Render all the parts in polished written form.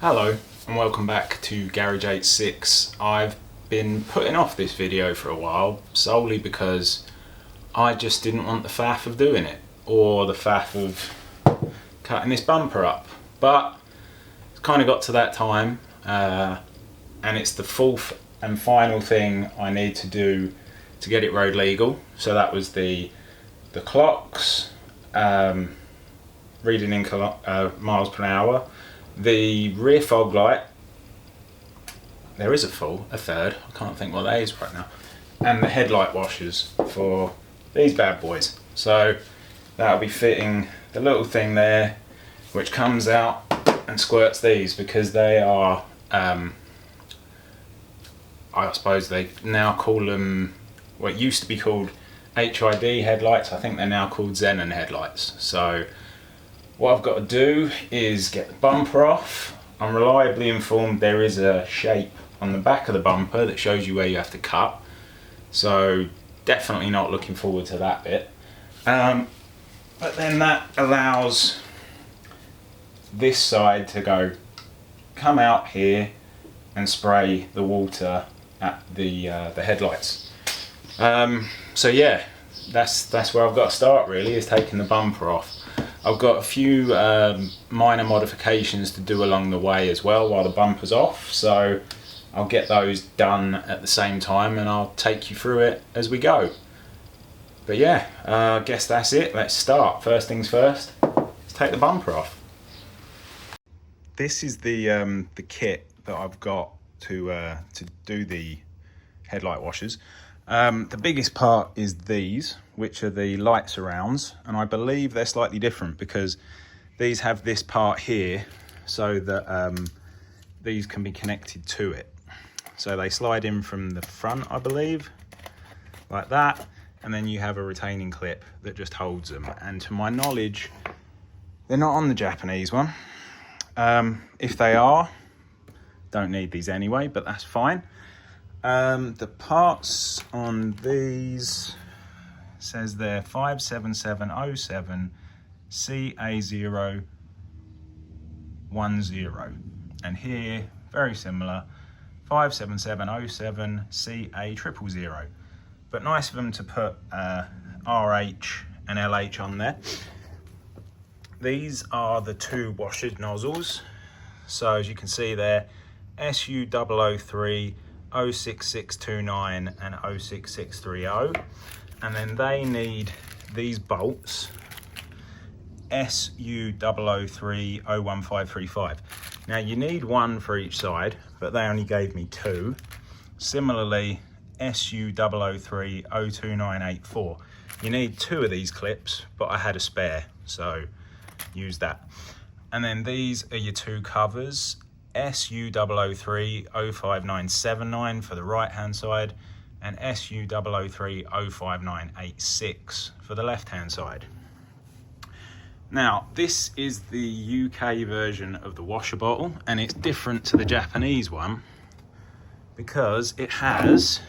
Hello and welcome back to Garage 86. I've been putting off this video for a while solely because I just didn't want the faff of doing it or the faff of cutting this bumper up, but it's kind of got to that time and it's the fourth and final thing I need to do to get it road legal. So that was the clocks, reading in miles per hour, the rear fog light, there is a third, I can't think what that is right now, and the headlight washers for these bad boys. So that'll be fitting the little thing there which comes out and squirts these, because they are, I suppose they now call them, what used to be called HID headlights, I think they're now called Xenon headlights. So what I've got to do is get the bumper off. I'm reliably informed there is a shape on the back of the bumper that shows you where you have to cut, so definitely not looking forward to that bit. But then that allows this side to come out here and spray the water at the headlights. So yeah, that's where I've got to start really, is taking the bumper off. I've got a few minor modifications to do along the way as well while the bumper's off, so I'll get those done at the same time and I'll take you through it as we go. But yeah, I guess that's it. Let's start. First things first, let's take the bumper off. This is the kit that I've got to do the headlight washers. The biggest part is these, which are the light surrounds, and I believe they're slightly different because these have this part here so that these can be connected to it. So they slide in from the front, I believe, like that, and then you have a retaining clip that just holds them. And to my knowledge, they're not on the Japanese one. If they are, don't need these anyway, but that's fine. The parts on these says they're 57707 CA010, and here very similar 57707 CA000, but nice of them to put RH and LH on there. These are the two washer nozzles, so as you can see there, SU003-06629 and 06630, and then they need these bolts, SU003-01535. Now you need one for each side, but they only gave me two. Similarly, SU003-02984. You need two of these clips, but I had a spare, so use that. And then these are your two covers, SU003-05979 for the right hand side and SU003-05986 for the left hand side. Now this is the UK version of the washer bottle, and it's different to the Japanese one because it has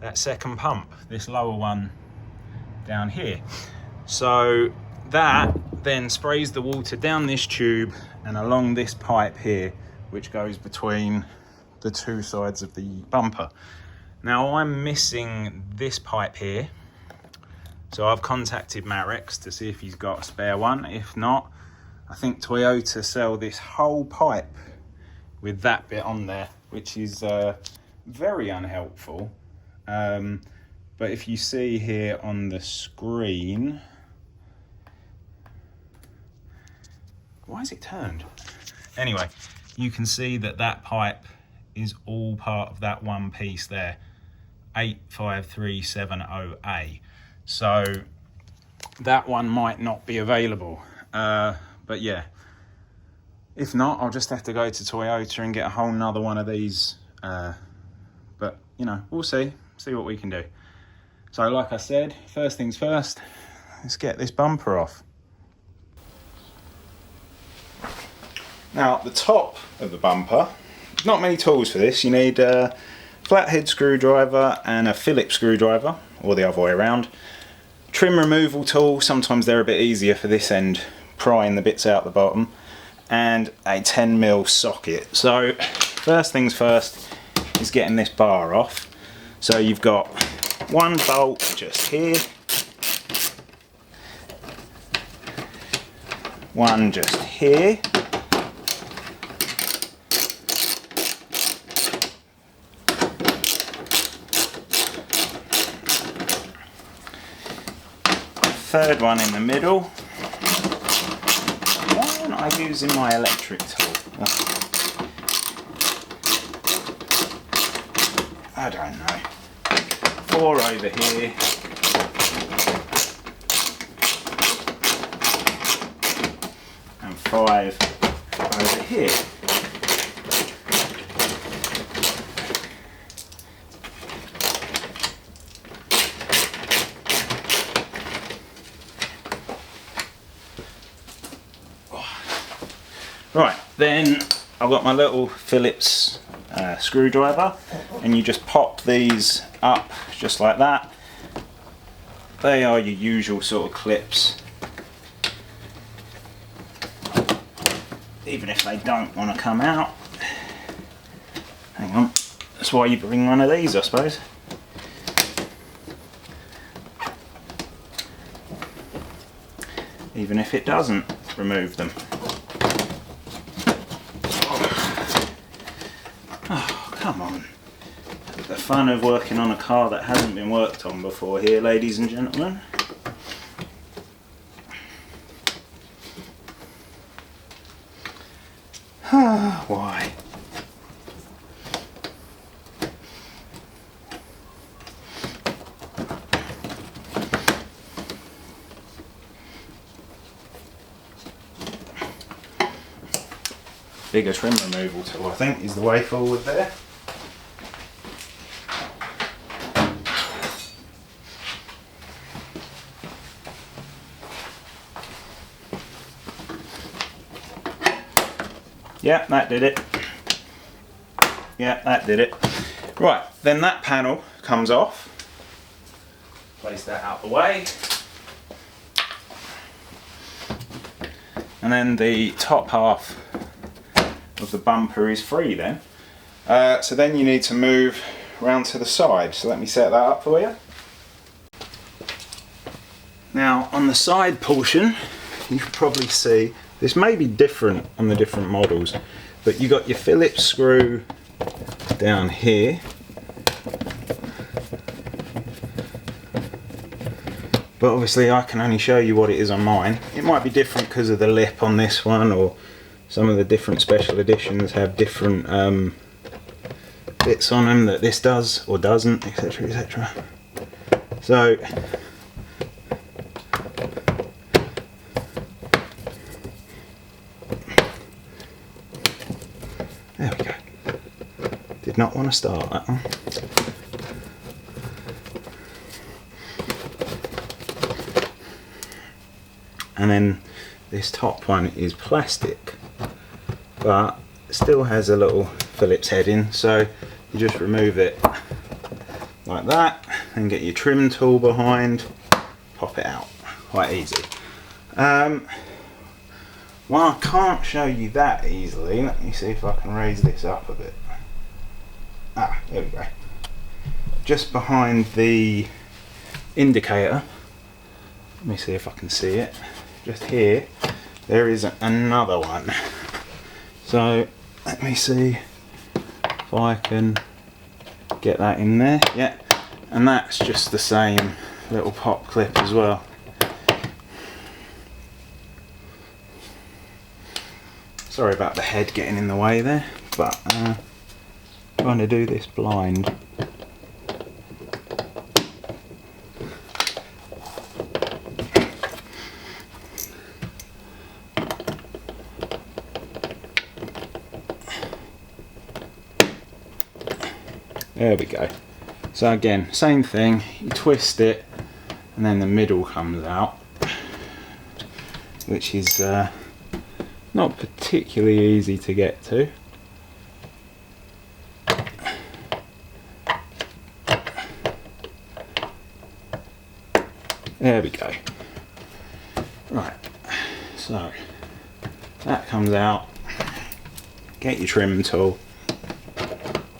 that second pump, this lower one down here. So that then sprays the water down this tube and along this pipe here, which goes between the two sides of the bumper. Now I'm missing this pipe here, so I've contacted Mareks to see if he's got a spare one. If not, I think Toyota sell this whole pipe with that bit on there, which is very unhelpful. But if you see here on the screen, why is it turned? Anyway, you can see that that pipe is all part of that one piece there, 85370A. So that one might not be available. But yeah, if not, I'll just have to go to Toyota and get a whole nother one of these. But you know, we'll see what we can do. So like I said, first things first, let's get this bumper off. Now, the top of the bumper, not many tools for this. You need a flathead screwdriver and a Phillips screwdriver, or the other way around. Trim removal tool, sometimes they're a bit easier for this end, prying the bits out the bottom. and a 10mm socket. So first things first is getting this bar off. So you've got one bolt just here, one just here, third one in the middle. Why aren't I using my electric tool? I don't know. 4 over here. And 5 over here. Right, then I've got my little Phillips screwdriver, and you just pop these up just like that. They are your usual sort of clips, even if they don't want to come out. Hang on, that's why you bring one of these, I suppose. Even if it doesn't remove them. Oh, come on. The fun of working on a car that hasn't been worked on before here, ladies and gentlemen. Why? Bigger trim removal tool, I think, is the way forward there. Yeah, that did it. Yeah, that did it. Right, then that panel comes off. Place that out the way. And then the top half of the bumper is free then. So then you need to move round to the side. So let me set that up for you. Now on the side portion, you can probably see, this may be different on the different models, but you got your Phillips screw down here. But obviously I can only show you what it is on mine. It might be different because of the lip on this one, or some of the different special editions have different bits on them that this does or doesn't, etc, etc. So there we go. Did not want to start that one. And then this top one is plastic, but still has a little Phillips head in, so you just remove it like that and get your trim tool behind, pop it out, quite easy. Well, I can't show you that easily. Let me see if I can raise this up a bit. Ah, there we go. Just behind the indicator, let me see if I can see it, just here there is another one. So let me see if I can get that in there. Yeah, and that's just the same little pop clip as well. Sorry about the head getting in the way there, but trying to do this blind. There we go. So again, same thing, you twist it and then the middle comes out, which is not particularly easy to get to. There we go. Right, so That comes out. Get your trim tool,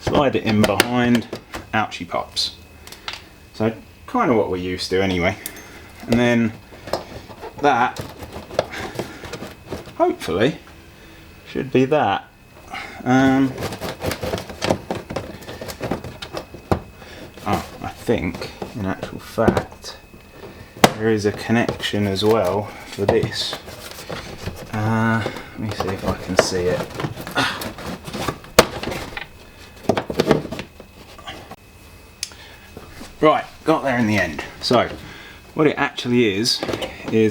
slide it in behind, out she pops. So kind of what we're used to anyway. And then that, hopefully, should be that. I think, in actual fact, there is a connection as well for this. Let me see if I can see it. Right, got there in the end. So, what it actually is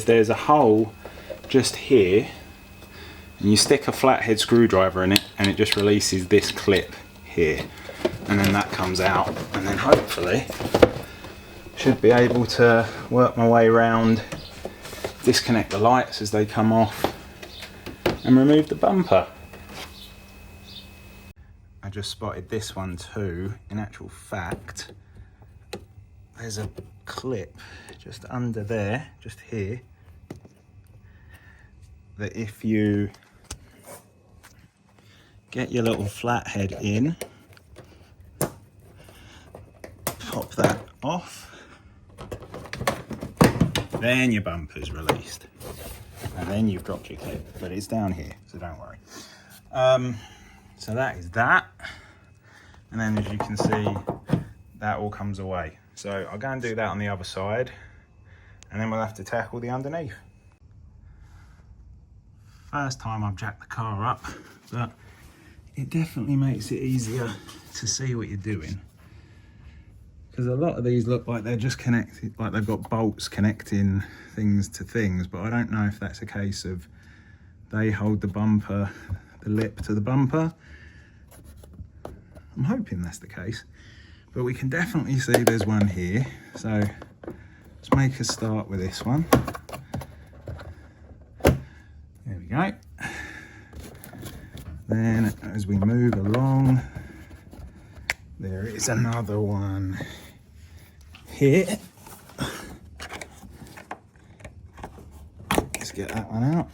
there's a hole just here, and you stick a flathead screwdriver in it, and it just releases this clip here, and then that comes out, and then hopefully should be able to work my way around, disconnect the lights as they come off, and remove the bumper. I just spotted this one too. In actual fact, there's a clip just under there, just here, that if you get your little flathead in, pop that off, then your bumper's released, and then you've dropped your clip, but it's down here, so don't worry. So that is that, and then as you can see, that all comes away. So I'll go and do that on the other side, and then we'll have to tackle the underneath. First time I've jacked the car up, but it definitely makes it easier to see what you're doing. Because a lot of these look like they're just connected, like they've got bolts connecting things to things, but I don't know if that's a case of they hold the bumper, the lip to the bumper. I'm hoping that's the case, but we can definitely see there's one here. So let's make a start with this one. There we go. Then as we move along, there is another one here. Let's get that one out.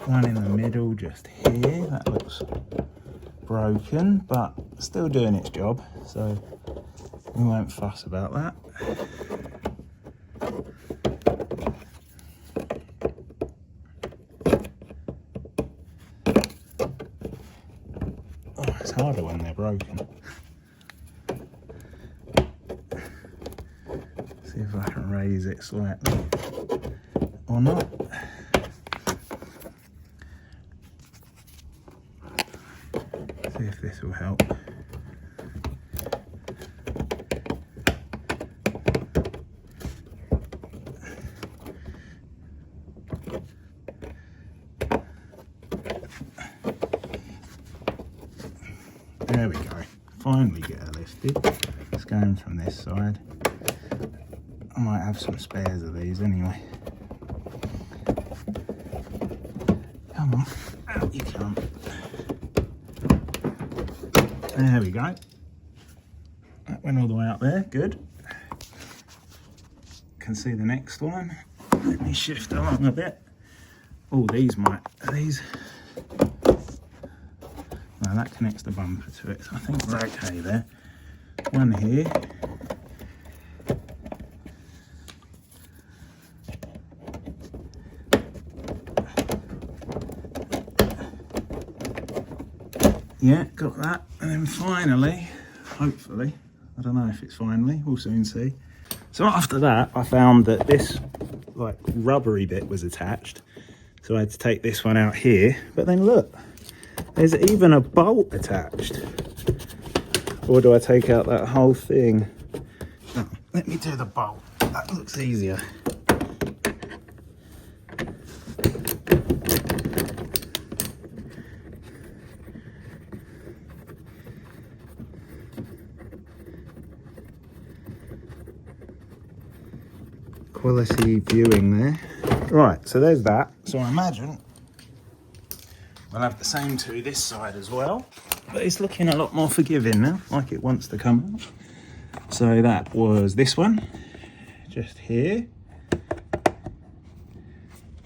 One in the middle just here, that looks broken, but still doing its job, so we won't fuss about that. Oh, it's harder when they're broken. See if I can raise it slightly or not. See if this will help. There we go. Finally get her lifted. It's going from this side. I might have some spares of these anyway. Come on, out you come. There we go. That went all the way up there, good. Can see the next one. Let me shift along a bit. Oh, these might, are these? No, that connects the bumper to it, so I think we're okay there. One here. Yeah, got that. And then finally, hopefully, I don't know if it's finally, we'll soon see. So after that, I found that this like rubbery bit was attached. So I had to take this one out here, but then look, there's even a bolt attached. Or do I take out that whole thing? No, let me do the bolt, that looks easier. Quality viewing there. Right, so there's that. So I imagine we'll have the same to this side as well, but it's looking a lot more forgiving now, like it wants to come out. So that was this one, just here.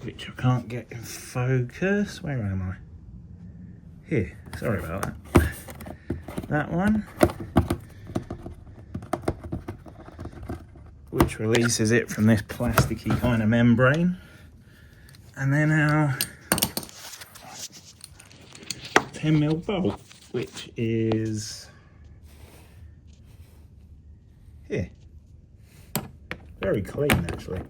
which I can't get in focus. Where am I? Here, sorry about that. That one, which releases it from this plasticky kind of membrane. And then our 10mm bolt, which is here. Very clean, actually.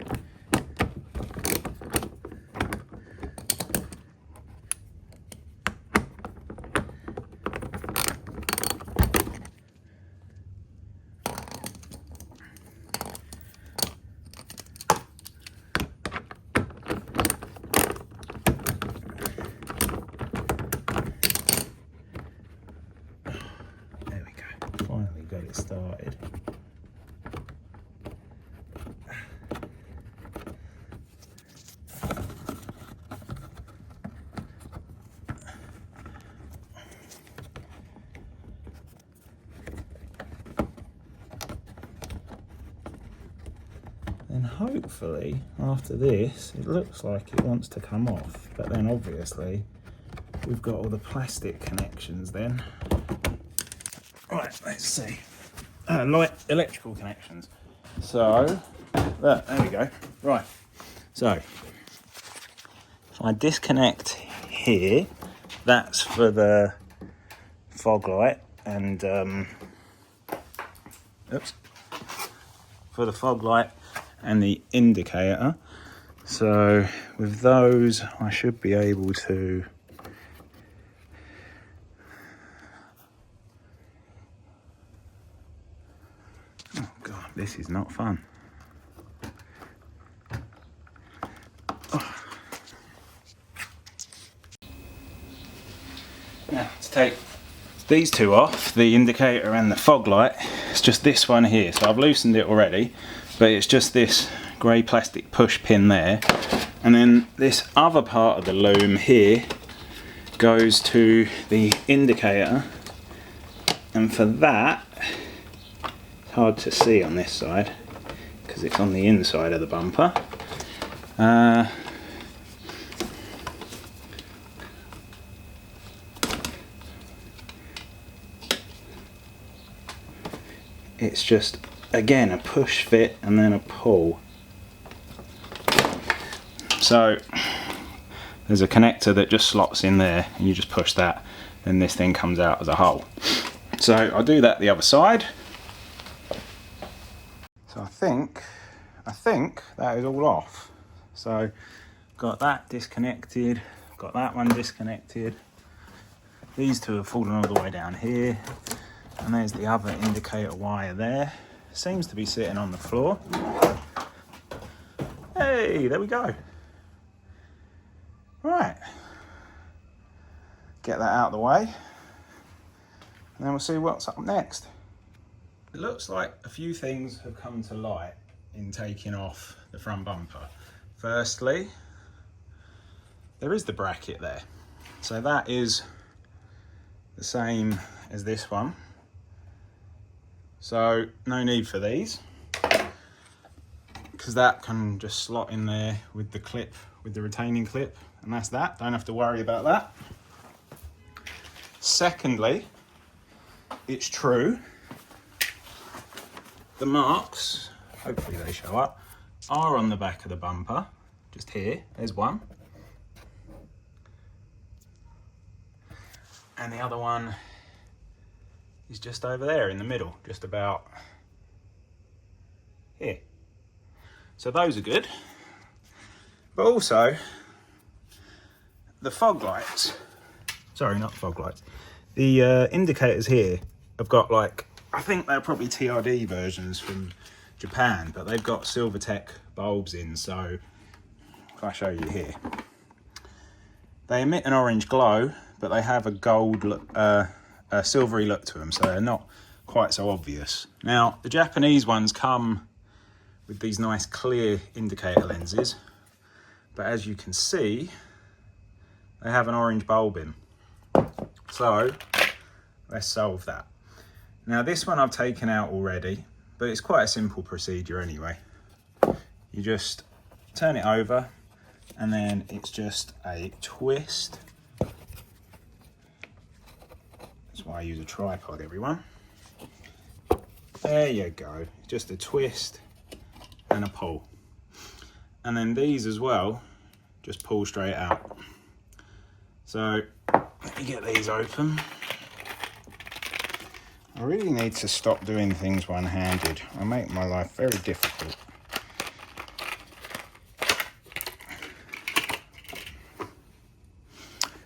There we go. Finally got it started. And hopefully after this it looks like it wants to come off, but then obviously we've got all the plastic connections then. Right, let's see. Light electrical connections. So there we go. Right, so if I disconnect here, that's for the fog light and for the fog light and the indicator. So with those I should be able to oh god, this is not fun. Oh. Now to take these two off, the indicator and the fog light, it's just this one here. So I've loosened it already, but it's just this grey plastic push pin there, and then this other part of the loom here goes to the indicator, and for that, it's hard to see on this side because it's on the inside of the bumper. It's just, again, a push fit and then a pull. So there's a connector that just slots in there and you just push that and this thing comes out as a hole. So I'll do that the other side. So I think that is all off. So got that disconnected, got that one disconnected. These two have fallen all the way down here. And there's the other indicator wire there. Seems to be sitting on the floor. Hey, there we go. Right. Get that out of the way. And then we'll see what's up next. It looks like a few things have come to light in taking off the front bumper. Firstly, there is the bracket there. So that is the same as this one. So no need for these, because that can just slot in there with the clip, with the retaining clip, and that's that. Don't have to worry about that. Secondly, it's true, the marks, hopefully they show up, are on the back of the bumper, just here, there's one. And the other one is just over there in the middle, just about here. So those are good. But also, the fog lights, sorry, not fog lights, the indicators here have got, like, I think they're probably TRD versions from Japan, but they've got Silvatec bulbs in, so if I show you here, they emit an orange glow, but they have a gold look, a silvery look to them, so they're not quite so obvious. Now, the Japanese ones come with these nice clear indicator lenses, but as you can see, they have an orange bulb in. So let's solve that. Now, this one I've taken out already, but it's quite a simple procedure anyway. You just turn it over, and then it's just a twist. That's why I use a tripod, everyone. There you go, just a twist and a pull. And then these as well, just pull straight out. So let me get these open. I really need to stop doing things one-handed. I make my life very difficult.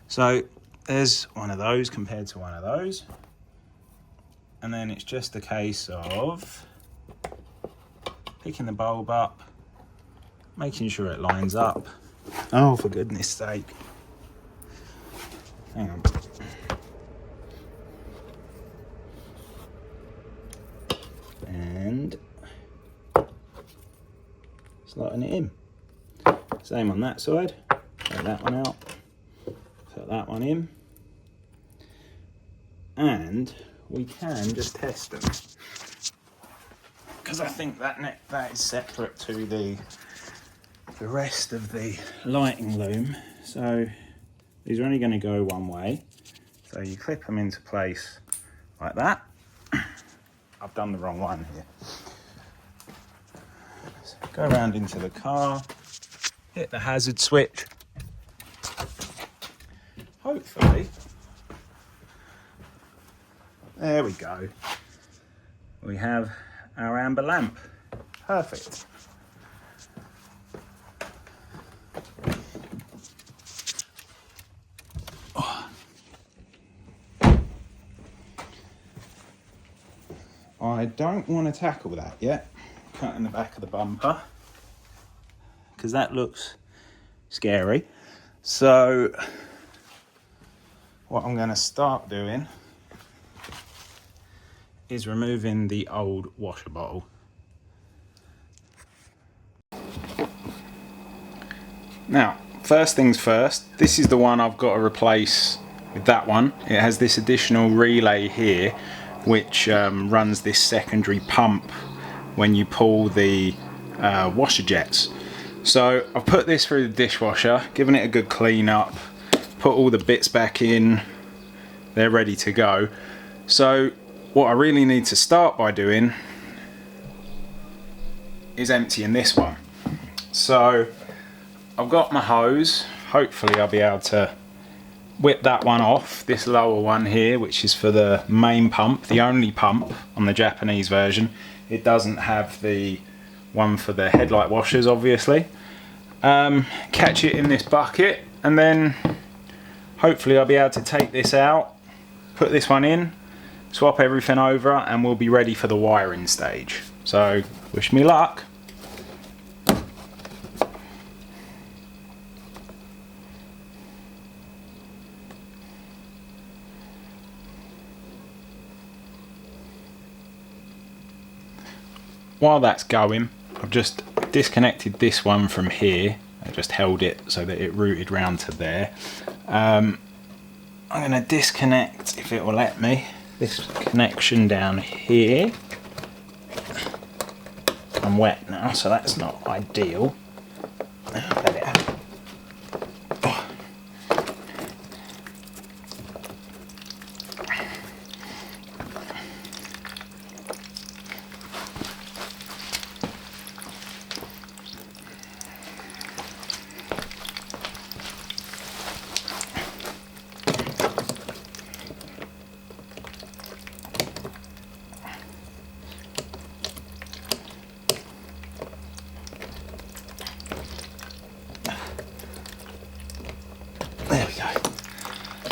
So there's one of those compared to one of those. And then it's just a case of picking the bulb up, making sure it lines up. Oh, for goodness sake. Hang on. And slotting it in. Same on that side. Take that one out. Put that one in. And we can just test them. Because I think that is separate to the rest of the lighting loom. So these are only going to go one way. So you clip them into place like that. I've done the wrong one here. So go around into the car, hit the hazard switch. Hopefully, there we go. We have our amber lamp. Perfect. I don't want to tackle that yet, cutting the back of the bumper, because that looks scary. So what I'm going to start doing is removing the old washer bottle. Now, first things first, this is the one I've got to replace with that one. It has this additional relay here which runs this secondary pump when you pull the washer jets. So I've put this through the dishwasher, given it a good clean up, put all the bits back in, they're ready to go. So what I really need to start by doing is emptying this one. So I've got my hose, hopefully I'll be able to whip that one off, this lower one here, which is for the main pump, the only pump on the Japanese version. It doesn't have the one for the headlight washers, obviously. Catch it in this bucket, and then hopefully I'll be able to take this out, put this one in, swap everything over, and we'll be ready for the wiring stage. So wish me luck. While that's going, I've just disconnected this one from here. I just held it so that it routed round to there. I'm going to disconnect, if it will let me, this connection down here. I'm wet now, so that's not ideal. Let it out.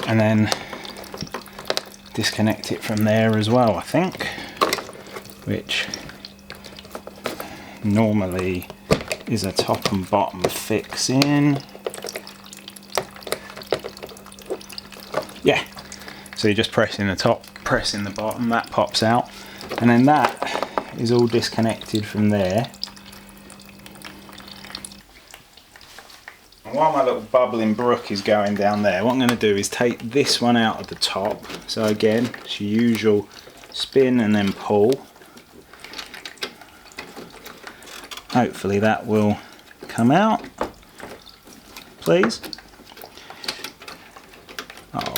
And then disconnect it from there as well, I think, which normally is a top and bottom fixing. Yeah, so you're just pressing the top, pressing the bottom, that pops out, and then that is all disconnected from there. While my little bubbling brook is going down there, what I'm going to do is take this one out of the top. So again, it's your usual spin and then pull. Hopefully that will come out. please. Oh,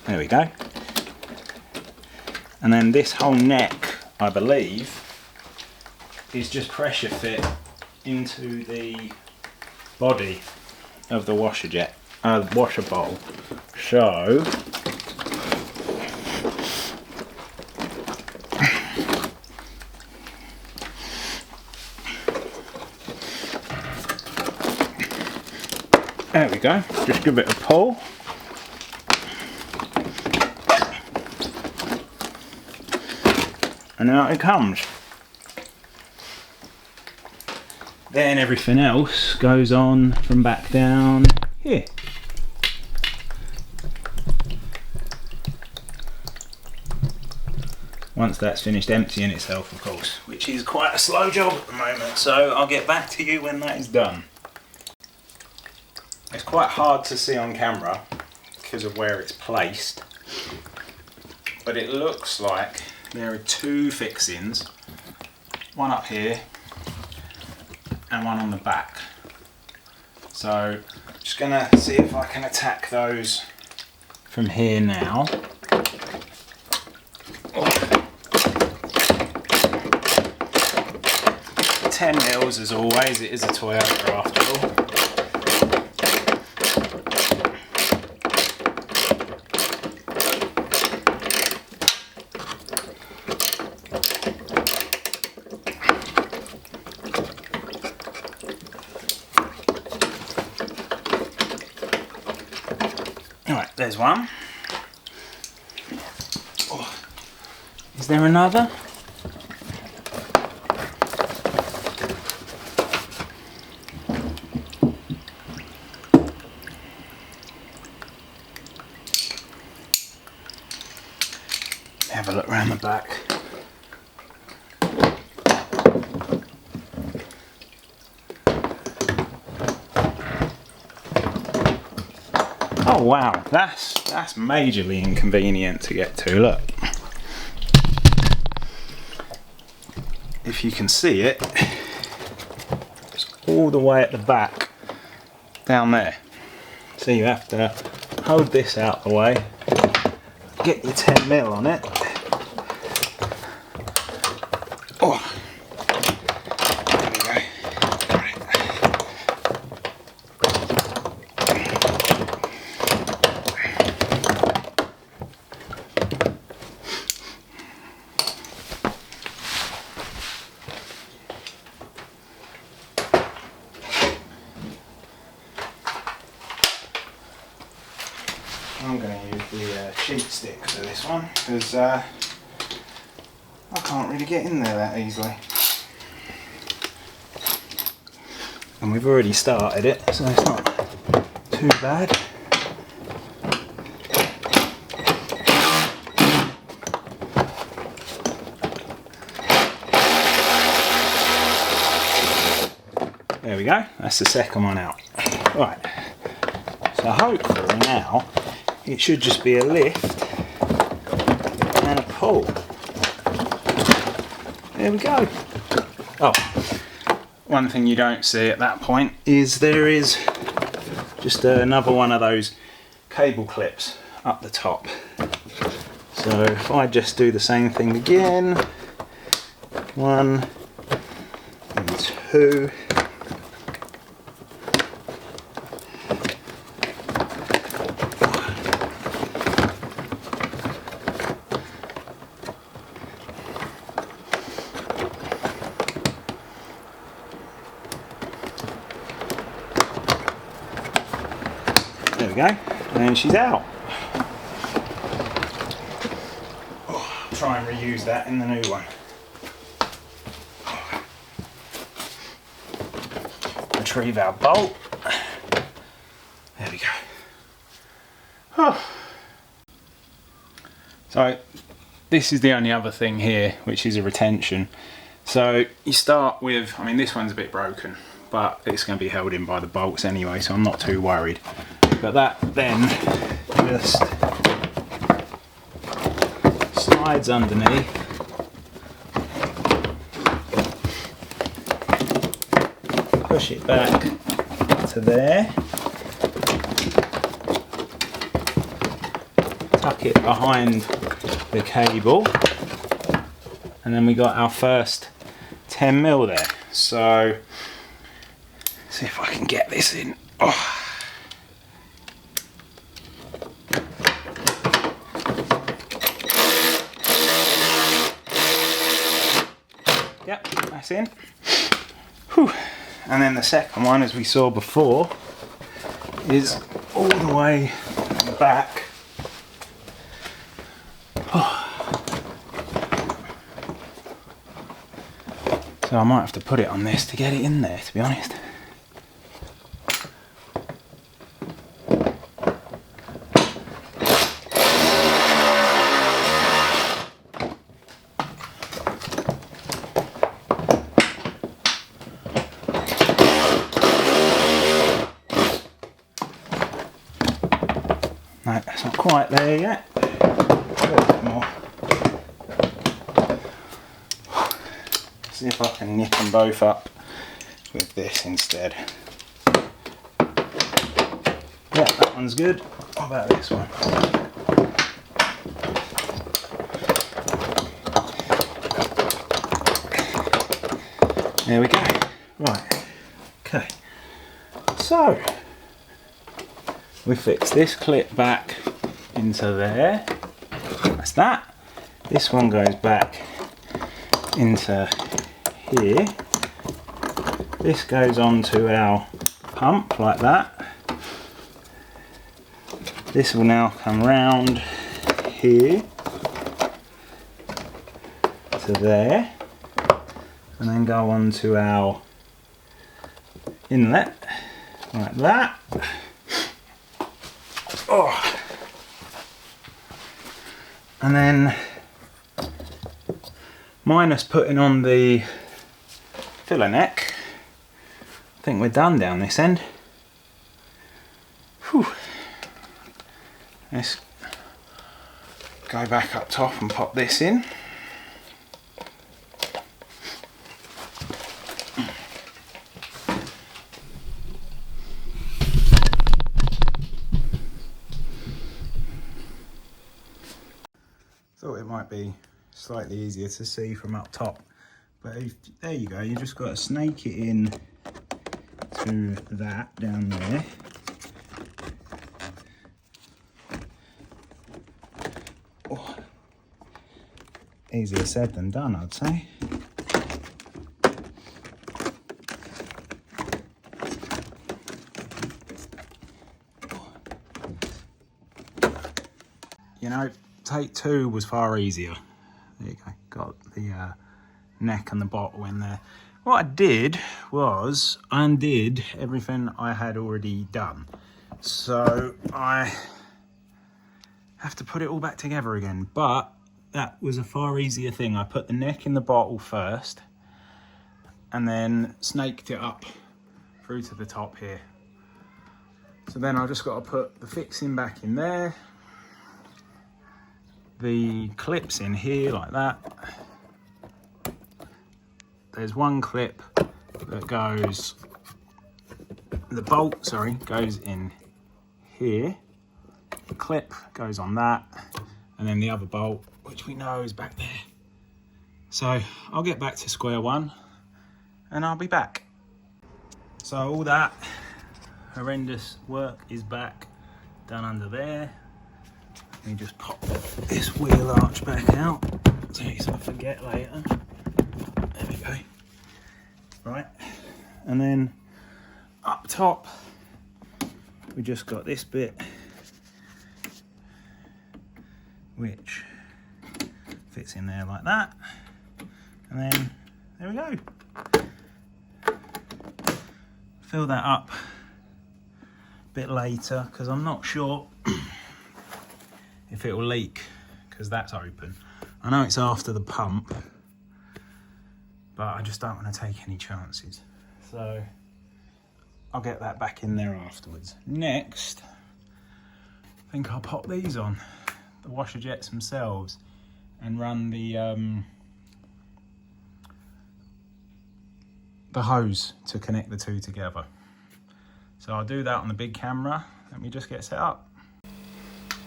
there we go. And then this whole neck, I believe, is just pressure fit into the body of the washer bowl. So there we go, just give it a pull. And out it comes. Then everything else goes on from back down here. Once that's finished emptying itself, of course, which is quite a slow job at the moment, so I'll get back to you when that is done. It's quite hard to see on camera because of where it's placed, but it looks like there are two fixings, one up here and one on the back. So I'm just gonna see if I can attack those from here now. 10 mils as always, it is a Toyota after all. Alright, there's one. Oh. Is there another? Have a look around the back. Oh wow, that's majorly inconvenient to get to. Look, if you can see it, it's all the way at the back down there. So you have to hold this out the way, get your 10 mil on it. Oh, there we go. I'm going to use the cheat stick for this one because I can't really get in there that easily. And we've already started it, so it's not too bad. There we go, that's the second one out. Right, so hopefully now it should just be a lift and a pull. There we go. Oh, one thing you don't see at that point is there is just another one of those cable clips up the top. So if I just do the same thing again, 1 and 2. There we go, and she's out. Oh, try and reuse that in the new one. Retrieve our bolt. There we go. Oh. So this is the only other thing here, which is a retention. So you start with, I mean this one's a bit broken, but it's going to be held in by the bolts anyway, so I'm not too worried. But that then just slides underneath. push it back to there, tuck it behind the cable, and then we got our first 10mm there. So see if I can get this in. Oh. Yep, that's in. Whew. And then the second one, as we saw before, is all the way back. Oh. So I might have to put it on this to get it in there, to be honest. No, that's not quite there yet. A little bit more. See if I can nip them both up with this instead. Yeah, that one's good. What about this one? There we go. Right. Okay. So we fix this clip back into there. That's that. This one goes back into here. This goes onto our pump like that. This will now come round here to there and then go onto our inlet like that. Oh. And then, minus putting on the filler neck, I think we're done down this end. Whew. Let's go back up top and pop this in. Thought it might be slightly easier to see from up top, but there you go, you just got to snake it in to that down there. Oh. Easier said than done, I'd say. You know, take two was far easier. There you go, got the neck and the bottle in there. What I did was undid everything I had already done. So I have to put it all back together again, but that was a far easier thing. I put the neck in the bottle first and then snaked it up through to the top here. So then I just got to put the fixing back in there, the clips in here like that. There's one clip that goes, the bolt, sorry, goes in here. The clip goes on that, and then the other bolt, which we know is back there. So I'll get back to square one and I'll be back. So all that horrendous work is back, done under there. Let me just pop this wheel arch back out so I forget later. There we go. Right, and then up top we just got this bit which fits in there like that, and then there we go. Fill that up a bit later because I'm not sure if it will leak because that's open. I know it's after the pump, but I just don't want to take any chances. So I'll get that back in there afterwards. Next, I think I'll pop these on, the washer jets themselves, and run the the hose to connect the two together. So I'll do that on the big camera. Let me just get set up.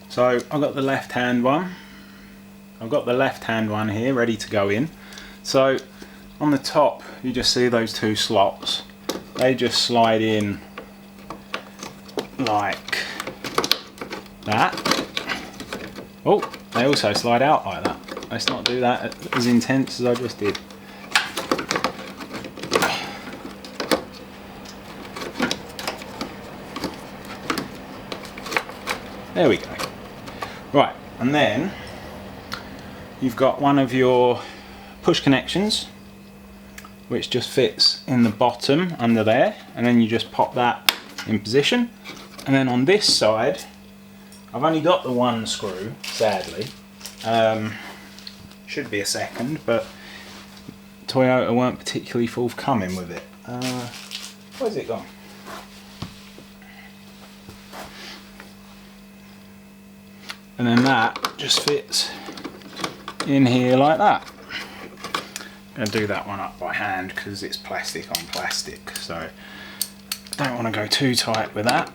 So I've got the left hand one. I've got the left hand one here ready to go in. So on the top you just see those two slots. They just slide in like that. Oh, they also slide out like that. Let's not do that as intense as I just did. There we go. Right, and then you've got one of your push connections which just fits in the bottom under there, and then you just pop that in position. And then on this side, I've only got the one screw, sadly. Should be a second, but Toyota weren't particularly forthcoming with it. Where's it gone? And then that just fits in here like that. I'm going to do that one up by hand because it's plastic on plastic, so I don't want to go too tight with that.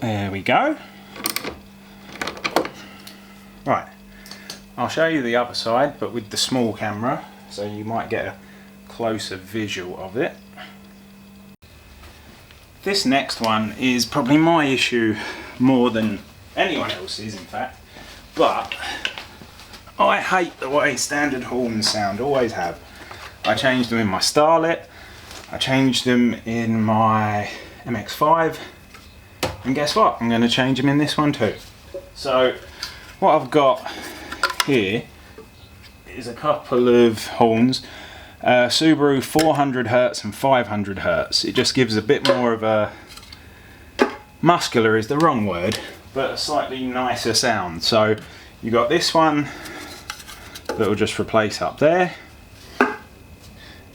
There we go. Right, I'll show you the other side, but with the small camera, so you might get a closer visual of it. This next one is probably my issue more than anyone else's, in fact, but I hate the way standard horns sound, always have. I changed them in my Starlet, I changed them in my MX-5, and guess what? I'm going to change them in this one too. So what I've got here is a couple of horns. Subaru 400Hz and 500Hz. It just gives a bit more of a, muscular is the wrong word, but a slightly nicer sound. So you got this one that will just replace up there,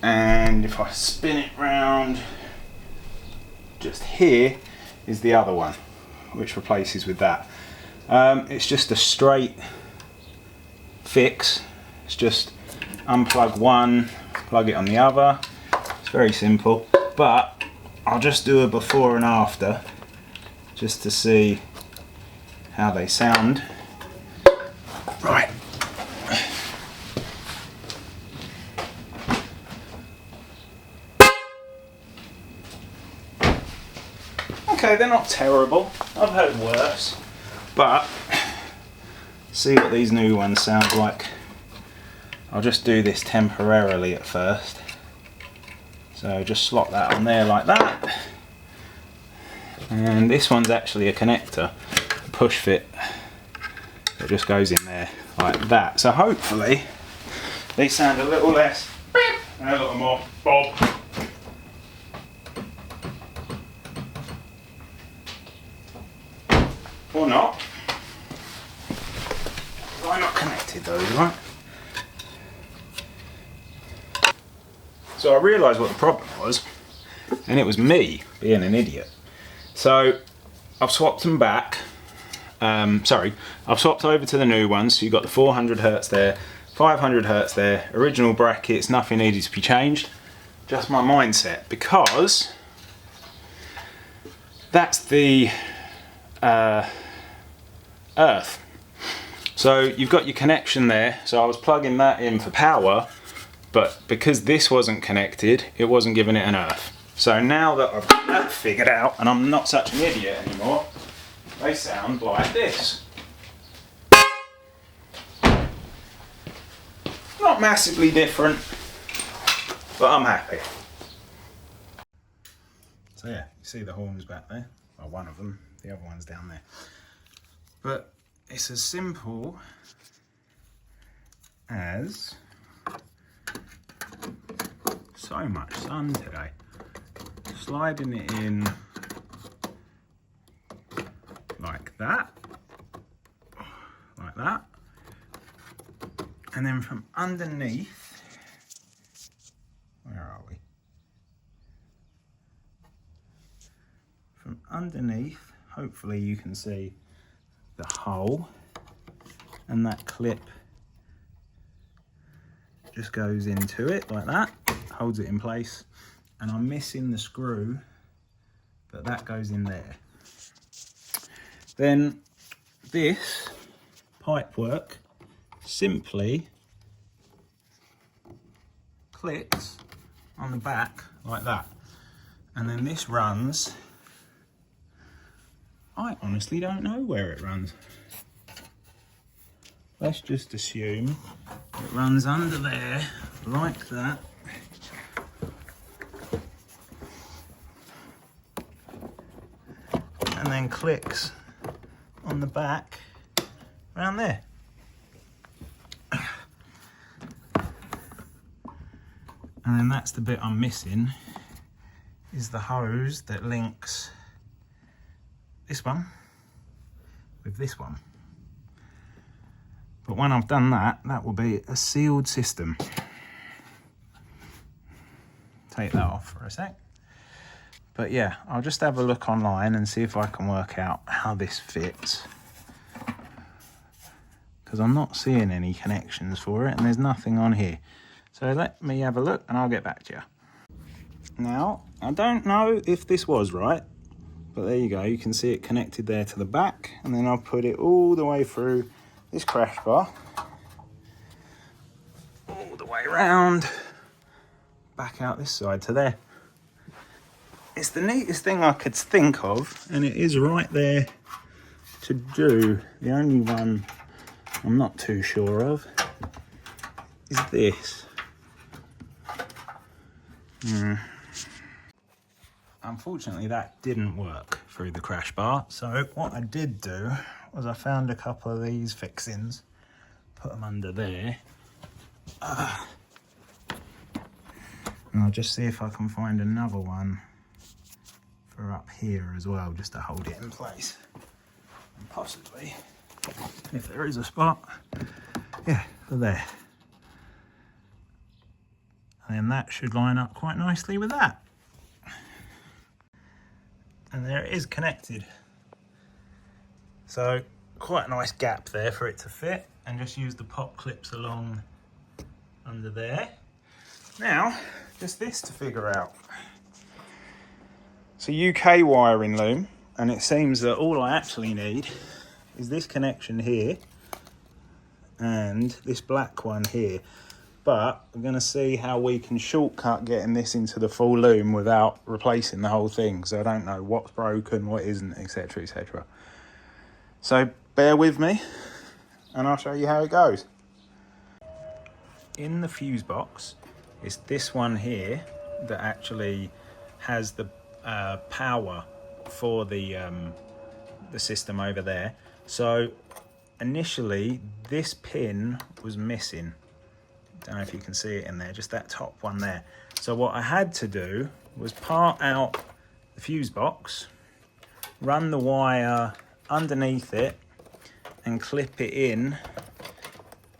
and if I spin it round, just here is the other one which replaces with that. It's just a straight fix. It's just unplug one, plug it on the other. It's very simple, but I'll just do a before and after just to see how they sound. Right. Okay, they're not terrible. I've heard worse, but see what these new ones sound like. I'll just do this temporarily at first. So just slot that on there like that. And this one's actually a connector, a push fit. It just goes in there like that. So hopefully they sound a little less beep and a little more bob. Or not. Why not connected those, right? So I realised what the problem was, and it was me being an idiot. So I've swapped them back. I've swapped over to the new ones. So you've got the 400Hz there, 500Hz there, original brackets, nothing needed to be changed. Just my mindset, because that's the earth. So you've got your connection there. So I was plugging that in for power, but because this wasn't connected, it wasn't giving it an earth. So now that I've got that figured out and I'm not such an idiot anymore, they sound like this. Not massively different, but I'm happy. So yeah, you see the horns back there? Well, one of them, the other one's down there. But it's as simple as so much sun today. Sliding it in like that, and then from underneath, where are we? From underneath, hopefully you can see the hole, and that clip just goes into it like that, holds it in place, and I'm missing the screw, but that goes in there. Then this pipework simply clicks on the back like that, and then this runs, I honestly don't know where it runs. Let's just assume it runs under there like that. And then clicks on the back around there. And then that's the bit I'm missing, is the hose that links this one with this one. But when I've done that, that will be a sealed system. Take that off for a sec. But yeah, I'll just have a look online and see if I can work out how this fits, because I'm not seeing any connections for it and there's nothing on here. So let me have a look and I'll get back to you. Now, I don't know if this was right, but there you go. You can see it connected there to the back, and then I'll put it all the way through this crash bar, all the way around, back out this side to there. It's the neatest thing I could think of, and it is right there to do. The only one I'm not too sure of is this. Unfortunately, that didn't work through the crash bar. So what I did do was I found a couple of these fixings, put them under there. And I'll just see if I can find another one for up here as well, just to hold it in place. And possibly, if there is a spot, yeah, for there. And then that should line up quite nicely with that. And there it is connected. So quite a nice gap there for it to fit, and just use the pop clips along under there. Now, just this to figure out. It's a UK wiring loom, and it seems that all I actually need is this connection here and this black one here. But we're going to see how we can shortcut getting this into the full loom without replacing the whole thing. So I don't know what's broken, what isn't, etc, etc. So bear with me and I'll show you how it goes. In the fuse box, it's this one here that actually has the power for the system over there. So initially this pin was missing. Don't know if you can see it in there, just that top one there. So what I had to do was part out the fuse box, run the wire underneath it and clip it in.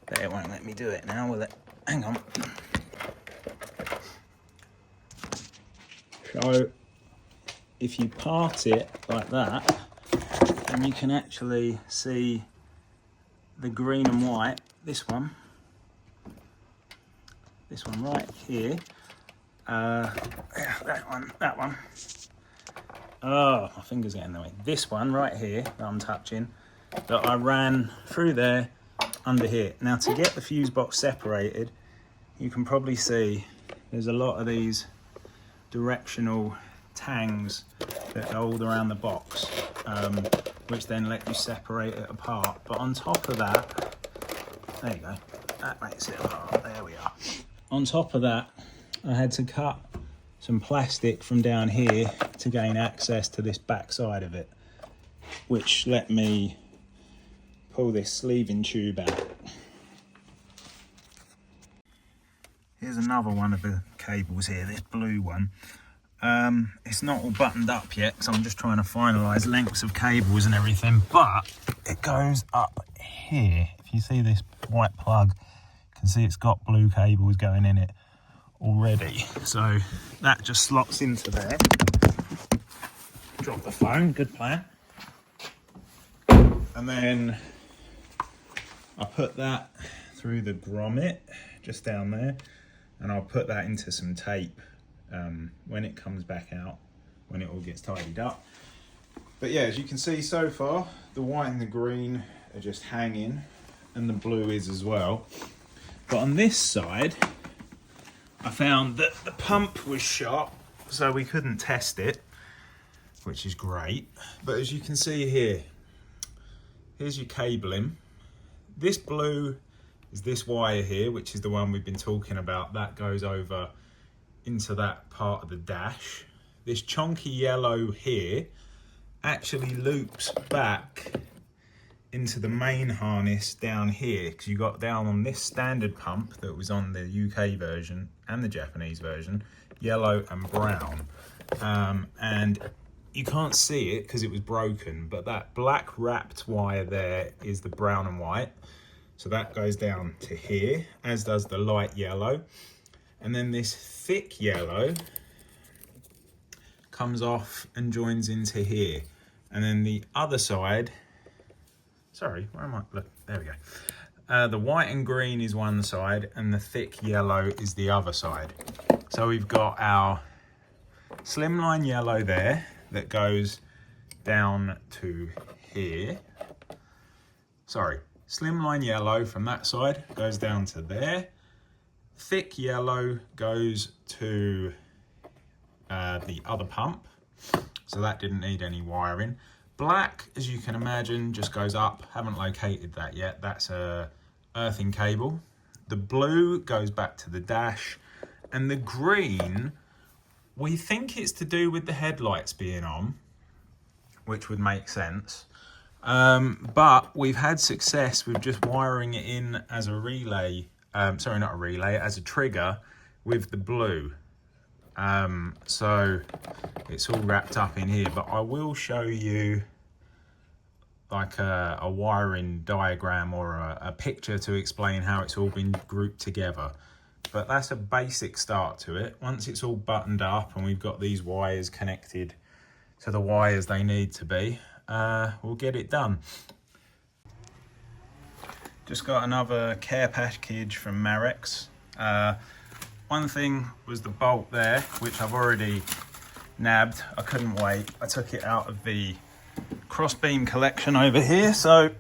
But it won't let me do it now, will it? Hang on. So if you part it like that, then you can actually see the green and white, this one right here, that one. Oh, my finger's getting in the way. This one right here that I'm touching, that I ran through there under here. Now to get the fuse box separated, you can probably see there's a lot of these directional tangs that are all around the box, which then let you separate it apart. But on top of that, there you go, that makes it apart, there we are. On top of that, I had to cut some plastic from down here to gain access to this back side of it, which let me pull this sleeving tube out. Here's another one of the cables here, this blue one. It's not all buttoned up yet because I'm just trying to finalise lengths of cables and everything, but it goes up here. If you see this white plug, you can see it's got blue cables going in it already. So that just slots into there. Drop the phone, good plan. And then I put that through the grommet just down there, and I'll put that into some tape when it comes back out, when it all gets tidied up. But yeah, as you can see so far, the white and the green are just hanging, and the blue is as well. But on this side, I found that the pump was shot, so we couldn't test it, which is great. But as you can see here, here's your cabling. This blue is this wire here, which is the one we've been talking about. That goes over into that part of the dash. This chunky yellow here actually loops back into the main harness down here, because you got down on this standard pump that was on the UK version and the Japanese version, yellow and brown. And you can't see it because it was broken, but that black wrapped wire there is the brown and white. So that goes down to here, as does the light yellow. And then this thick yellow comes off and joins into here. And then the other side, sorry, where am I? Look, there we go. The white and green is one side and the thick yellow is the other side. So we've got our slimline yellow there that goes down to here. Sorry, slimline yellow from that side goes down to there. Thick yellow goes to the other pump, so that didn't need any wiring. Black, as you can imagine, just goes up. Haven't located that yet. That's a earthing cable. The blue goes back to the dash, and the green, we think it's to do with the headlights being on, which would make sense. But we've had success with just wiring it in as a relay, sorry, not a relay, as a trigger with the blue. So it's all wrapped up in here, but I will show you like a wiring diagram or a picture to explain how it's all been grouped together. But that's a basic start to it. Once it's all buttoned up and we've got these wires connected to the wires they need to be, we'll get it done. Just got another care package from Mareks. One thing was the bolt there, which I've already nabbed. I couldn't wait. I took it out of the crossbeam collection over here, so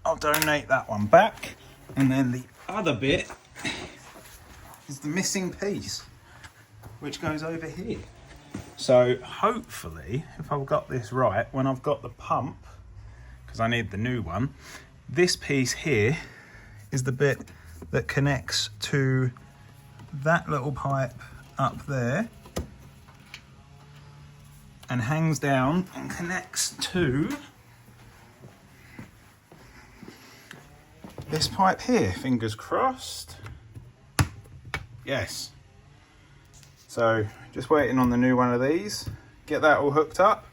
I'll donate that one back. And then the other bit is the missing piece, which goes over here. So hopefully, if I've got this right, when I've got the pump, because I need the new one, this piece here is the bit that connects to that little pipe up there and hangs down and connects to this pipe here. Fingers crossed. Yes. So just waiting on the new one of these, get that all hooked up,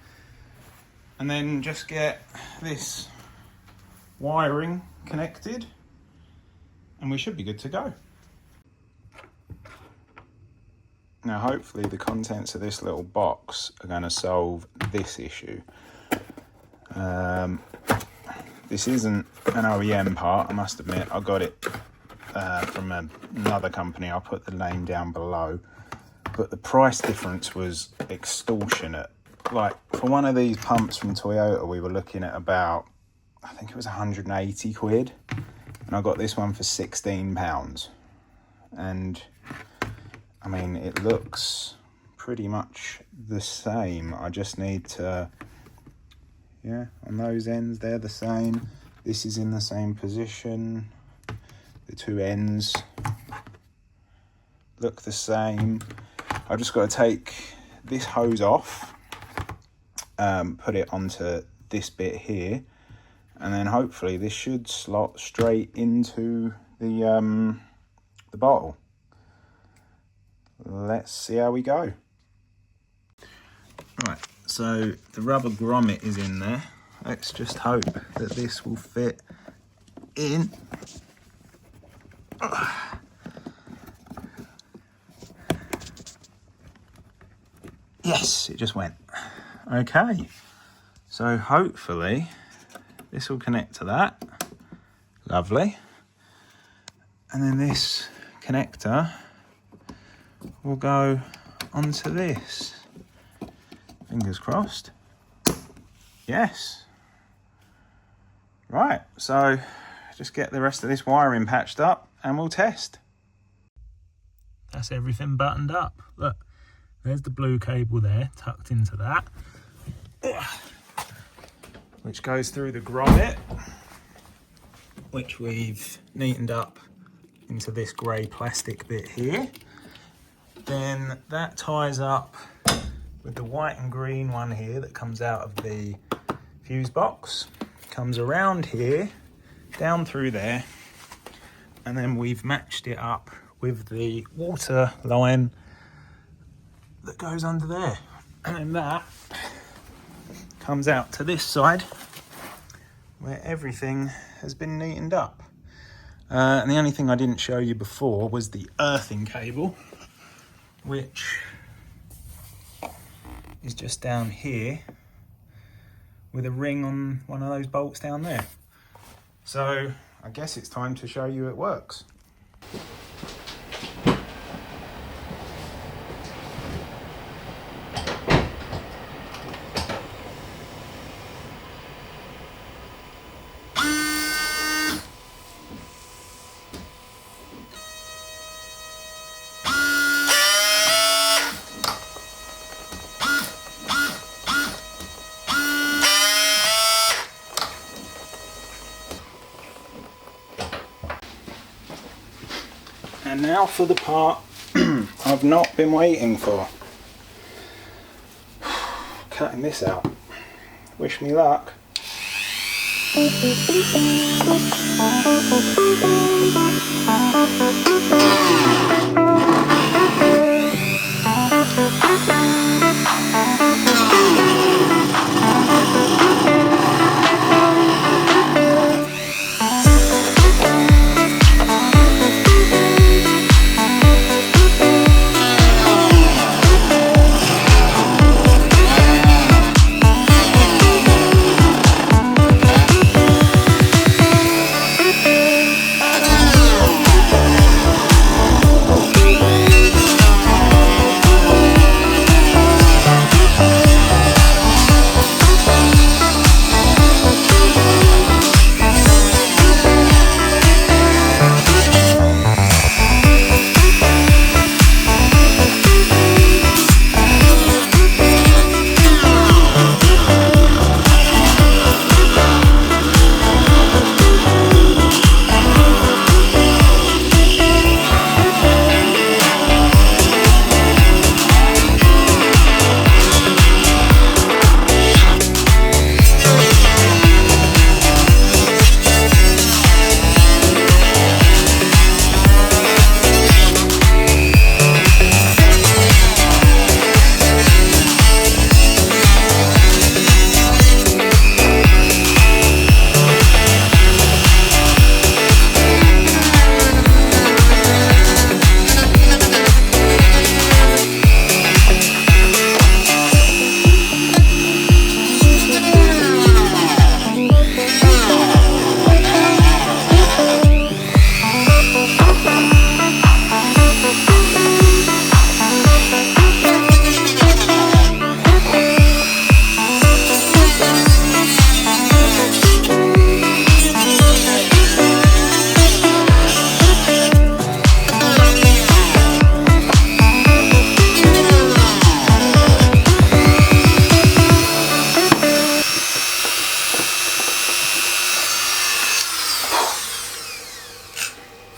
and then just get this wiring connected and we should be good to go. Now hopefully the contents of this little box are going to solve this issue. This isn't an OEM part, I must admit. I got it from another company. I'll put the name down below. But the price difference was extortionate. Like for one of these pumps from Toyota, we were looking at about, I think it was 180 quid. And I got this one for £16. And I mean, it looks pretty much the same. I just need to, yeah, on those ends, they're the same. This is in the same position. The two ends look the same. I've just got to take this hose off, put it onto this bit here, and then hopefully this should slot straight into the bottle. Let's see how we go. Right, so the rubber grommet is in there. Let's just hope that this will fit in. Yes, it just went. Okay, so hopefully this will connect to that. Lovely. And then this connector will go onto this. Fingers crossed. Yes. Right, so just get the rest of this wiring patched up and we'll test. That's everything buttoned up. Look, there's the blue cable there tucked into that, which goes through the grommet, which we've neatened up into this grey plastic bit here. Then that ties up with the white and green one here that comes out of the fuse box, comes around here, down through there, and then we've matched it up with the water line that goes under there. And then that comes out to this side where everything has been neatened up. And the only thing I didn't show you before was the earthing cable, which is just down here with a ring on one of those bolts down there. So I guess it's time to show you it works. And now for the part I've not been waiting for. Cutting this out. Wish me luck.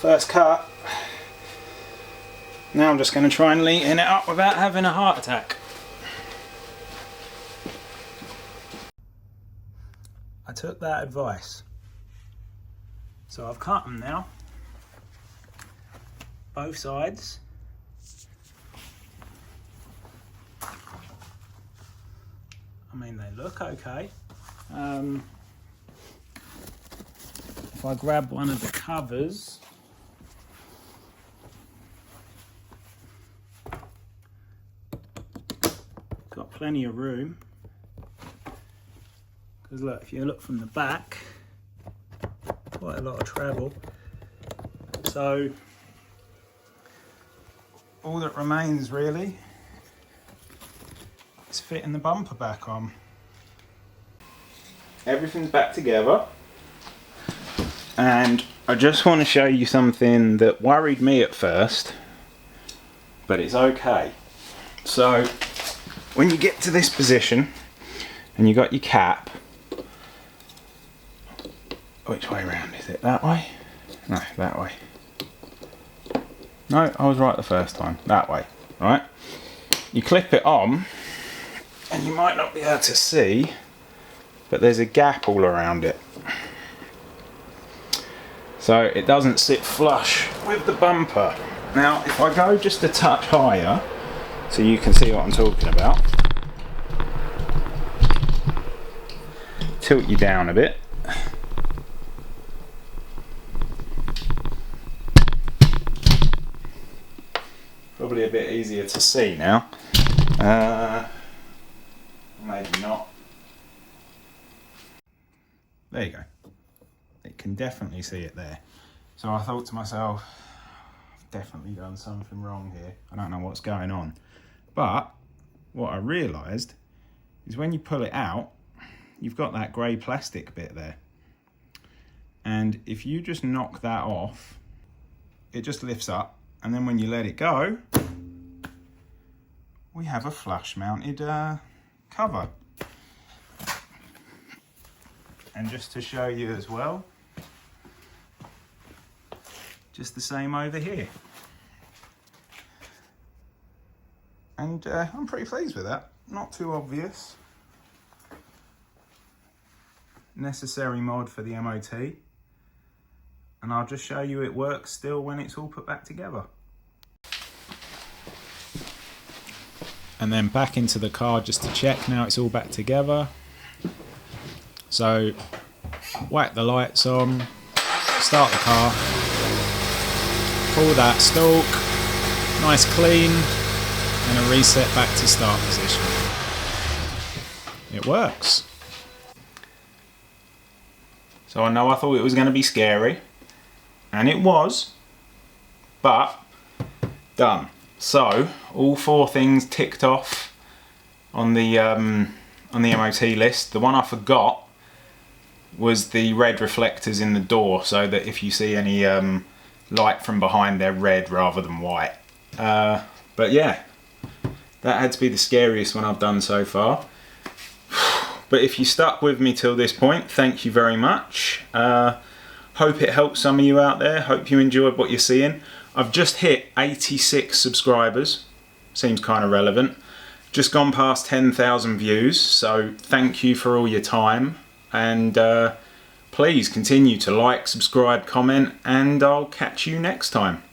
First cut. Now I'm just going to try and neaten it up without having a heart attack. I took that advice. So I've cut them now. Both sides. I mean, they look okay. If I grab one of the covers, got plenty of room Because look, if you look from the back, quite a lot of travel. So all that remains really is fitting the bumper back on. Everything's back together, and I just want to show you something that worried me at first, but it's okay. So when you get to this position and you got your cap, which way around is it? That way? No, that way. No, I was right the first time. That way, right? You clip it on, and you might not be able to see, but there's a gap all around it. So it doesn't sit flush with the bumper. Now, if I go just a touch higher, so you can see what I'm talking about, tilt you down a bit. Probably a bit easier to see now. Maybe not. There you go. You can definitely see it there. So I thought to myself, I've definitely done something wrong here. I don't know what's going on. But what I realised is when you pull it out, you've got that grey plastic bit there. And if you just knock that off, it just lifts up. And then when you let it go, we have a flush mounted cover. And just to show you as well, just the same over here. And I'm pretty pleased with that. Not too obvious. Necessary mod for the MOT. And I'll just show you it works still when it's all put back together. And then back into the car just to check now it's all back together. So whack the lights on, start the car, pull that stalk, nice clean, and a reset back to start position. It works. So I know I thought it was going to be scary, and it was, but done. So all 4 things ticked off on the MOT list. The one I forgot was the red reflectors in the door, so that if you see any light from behind, they're red rather than white. But yeah, that had to be the scariest one I've done so far. But if you stuck with me till this point, thank you very much. Hope it helped some of you out there. Hope you enjoyed what you're seeing. I've just hit 86 subscribers. Seems kind of relevant. Just gone past 10,000 views, so thank you for all your time. And please continue to like, subscribe, comment, and I'll catch you next time.